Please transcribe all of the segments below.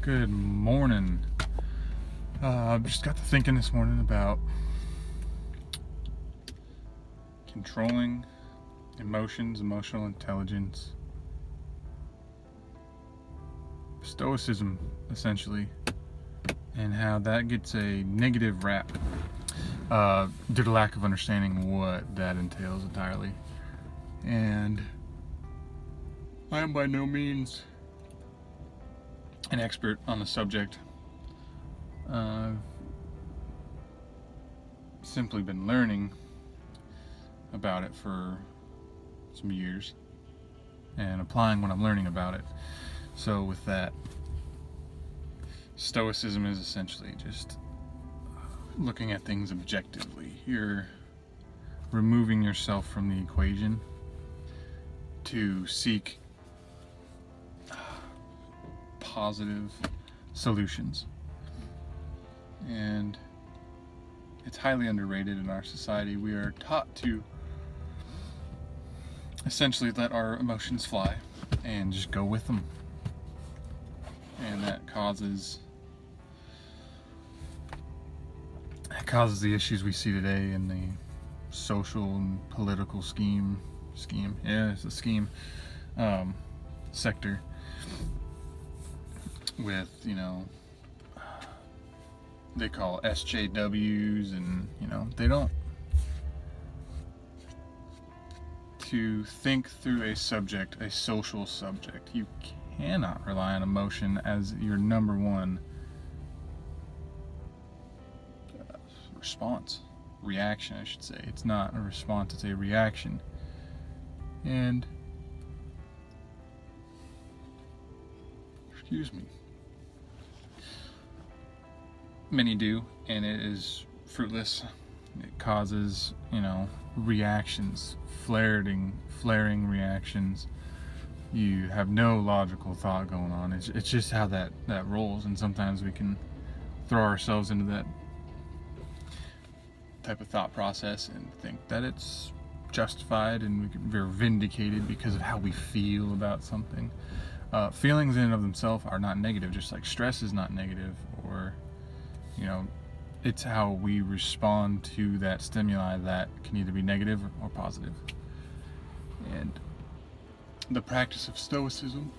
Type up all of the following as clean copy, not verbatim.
Good morning. Just got to thinking this morning about controlling emotions, emotional intelligence, Stoicism, essentially, and how that gets a negative rap due to lack of understanding what that entails entirely. And I am by no means an expert on the subject. I've simply been learning about it for some years and applying what I'm learning about it. So with that, Stoicism is essentially just looking at things objectively. You're removing yourself from the equation to seek positive solutions. And it's highly underrated in our society. We are taught to essentially let our emotions fly and just go with them. And that causes the issues we see today in the social and political scheme. Yeah, it's a scheme sector with, they call SJWs, and they don't to think through a subject, a social subject. You cannot rely on emotion as your number one reaction, I should say. It's not a response, it's a reaction. And many do, and it is fruitless. It causes, reactions, flaring reactions. You have no logical thought going on. It's just how that rolls, and sometimes we can throw ourselves into that type of thought process and think that it's justified and we're vindicated because of how we feel about something. Feelings in and of themselves are not negative, just like stress is not negative, or it's how we respond to that stimuli that can either be negative or positive. And the practice of Stoicism,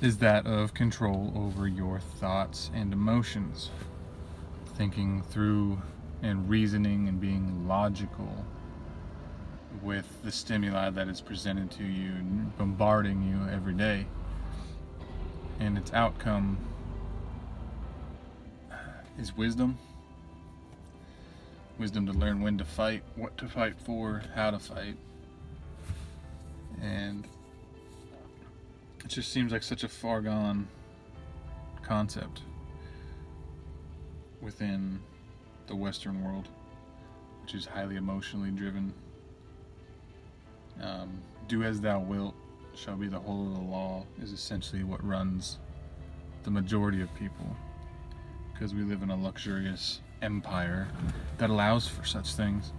is that of control over your thoughts and emotions, thinking through and reasoning and being logical with the stimuli that is presented to you and bombarding you every day. And its outcome is wisdom to learn when to fight, what to fight for, how to fight. And it just seems like such a far gone concept within the Western world, which is highly emotionally driven. Do as thou wilt shall be the whole of the law is essentially what runs the majority of people, because we live in a luxurious empire that allows for such things.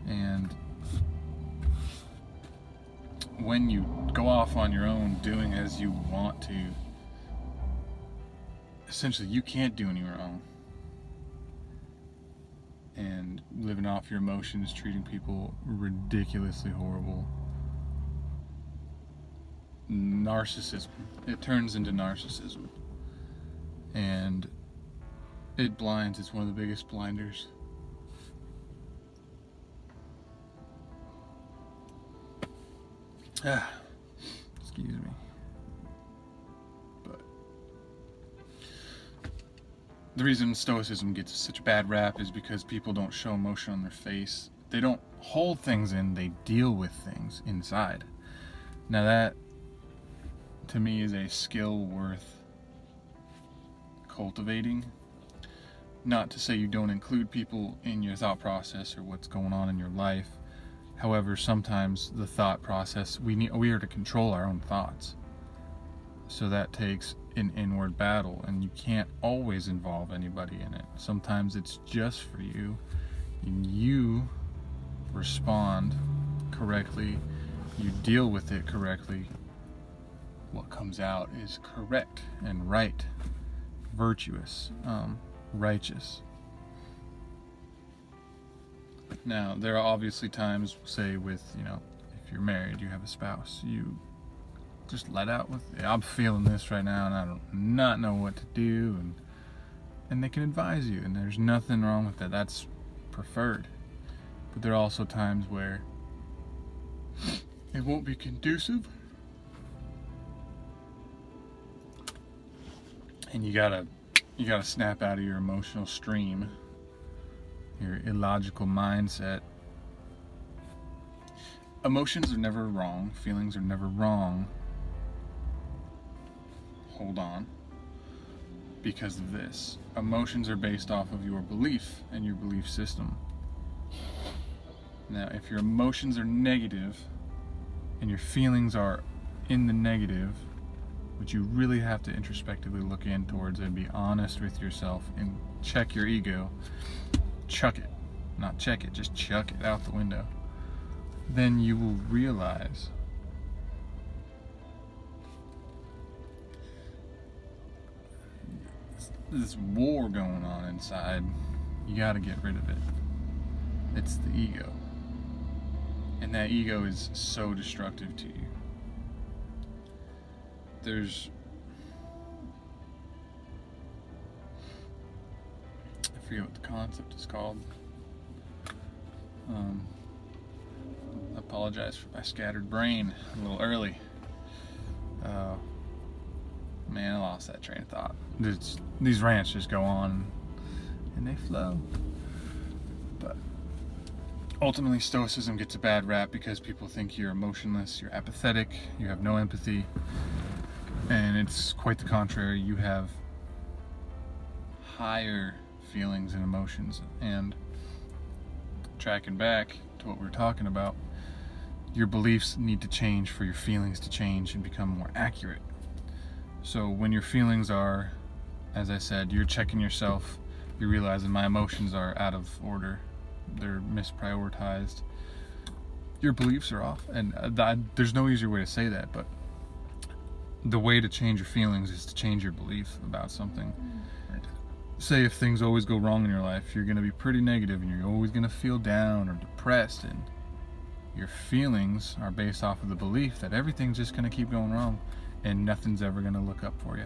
And when you go off on your own doing as you want to, essentially you can't do any wrong. And living off your emotions, treating people ridiculously horrible. Narcissism. It turns into narcissism. And it blinds. It's one of the biggest blinders. Excuse me. But the reason Stoicism gets such a bad rap is because people don't show emotion on their face. They don't hold things in, they deal with things inside. Now that, to me, is a skill worth cultivating. Not to say you don't include people in your thought process or what's going on in your life. However, sometimes the thought process, we are to control our own thoughts. So that takes an inward battle, and you can't always involve anybody in it. Sometimes it's just for you, and you respond correctly, you deal with it correctly, what comes out is correct and right, virtuous, righteous. Now, there are obviously times, say with, if you're married, you have a spouse, you just let out with, I'm feeling this right now and I do not know what to do, and they can advise you, and there's nothing wrong with that. That's preferred. But there are also times where it won't be conducive, and you gotta snap out of your emotional stream, your illogical mindset. Emotions are never wrong. Feelings are never wrong. Hold on. Because of this. Emotions are based off of your belief and your belief system. Now, if your emotions are negative and your feelings are in the negative, what you really have to introspectively look in towards and be honest with yourself and check your ego. Chuck it. Not check it, just chuck it out the window. Then you will realize this war going on inside. You got to get rid of it. It's the ego. And that ego is so destructive to you. I forget what the concept is called. I apologize for my scattered brain a little early. Man, I lost that train of thought. These rants just go on and they flow. But ultimately, Stoicism gets a bad rap because people think you're emotionless, you're apathetic, you have no empathy. And it's quite the contrary. You have higher feelings and emotions. And tracking back to what we were talking about, your beliefs need to change for your feelings to change and become more accurate. So when your feelings are, as I said, you're checking yourself, you're realizing my emotions are out of order, they're misprioritized, your beliefs are off. And there's no easier way to say that, but the way to change your feelings is to change your belief about something. Say if things always go wrong in your life, you're going to be pretty negative and you're always going to feel down or depressed, and your feelings are based off of the belief that everything's just going to keep going wrong and nothing's ever going to look up for you.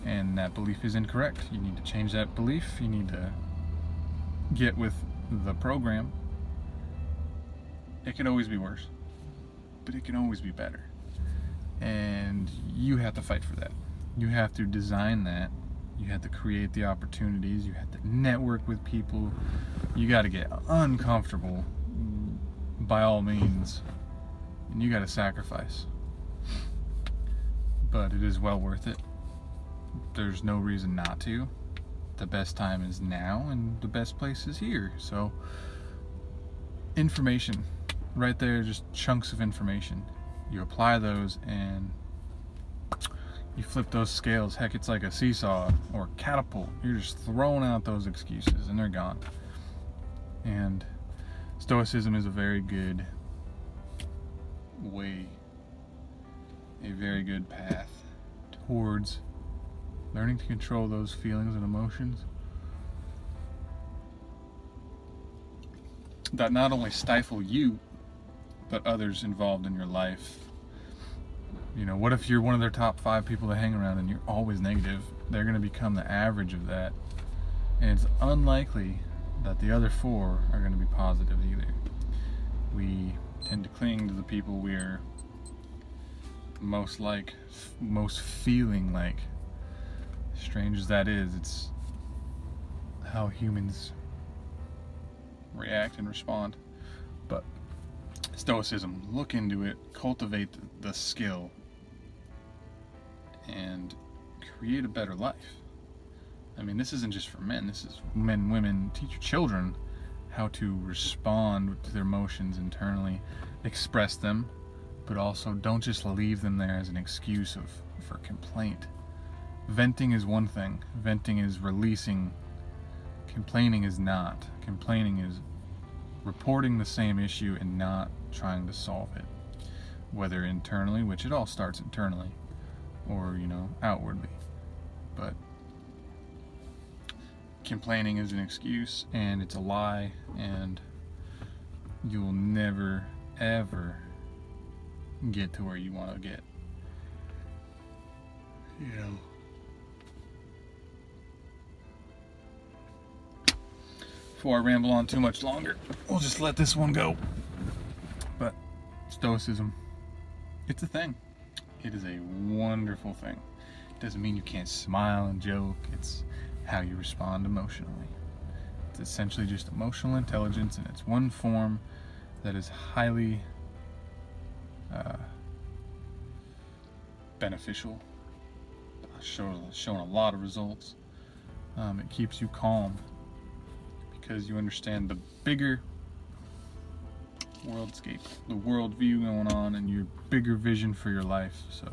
And that belief is incorrect. You need to change that belief. You need to get with the program. It can always be worse, but it can always be better. And you have to fight for that. You have to design that. You have to create the opportunities. You have to network with people. You got to get uncomfortable by all means. And you got to sacrifice. But it is well worth it. There's no reason not to. The best time is now, and the best place is here. So, information. Right there, just chunks of information. You apply those and you flip those scales. Heck, it's like a seesaw or catapult. You're just throwing out those excuses and they're gone. And Stoicism is a very good way, a very good path towards learning to control those feelings and emotions that not only stifle you, but others involved in your life. What if you're one of their top 5 people to hang around and you're always negative? They're going to become the average of that. And it's unlikely that the other 4 are going to be positive either. We tend to cling to the people we're most feeling like. Strange as that is, it's how humans react and respond. But Stoicism, look into it, cultivate the skill, and create a better life. I mean, this isn't just for men, this is men, women. Teach your children how to respond to their emotions internally, express them, but also don't just leave them there as an excuse for complaint. Venting is one thing. Venting is releasing. Complaining is not. Complaining is reporting the same issue and not trying to solve it, whether internally, which it all starts internally, or outwardly. But complaining is an excuse, and it's a lie, and you'll never ever get to where you want to get. Before I ramble on too much longer, we'll just let this one go. But Stoicism, it's a thing. It is a wonderful thing. It doesn't mean you can't smile and joke. It's how you respond emotionally. It's essentially just emotional intelligence, and it's one form that is highly beneficial, showing a lot of results. It keeps you calm because you understand the bigger worldscape, the worldview going on, and your bigger vision for your life. So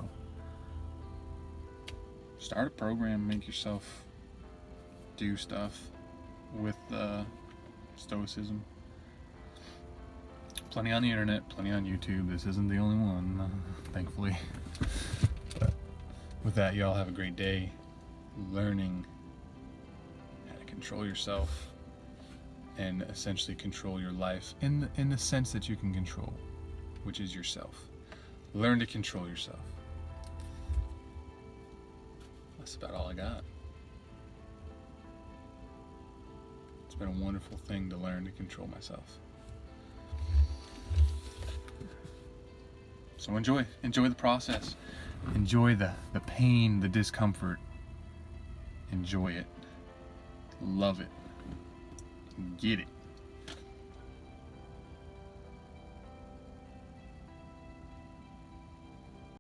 start a program, make yourself do stuff with Stoicism. Plenty on the internet, plenty on YouTube. This isn't the only one, thankfully. But with that, y'all have a great day learning how to control yourself and essentially control your life in the sense that you can control, which is yourself. Learn to control yourself. That's about all I got. It's been a wonderful thing to learn to control myself. So enjoy the process. Enjoy the pain, the discomfort. Enjoy it. Love it. Get it.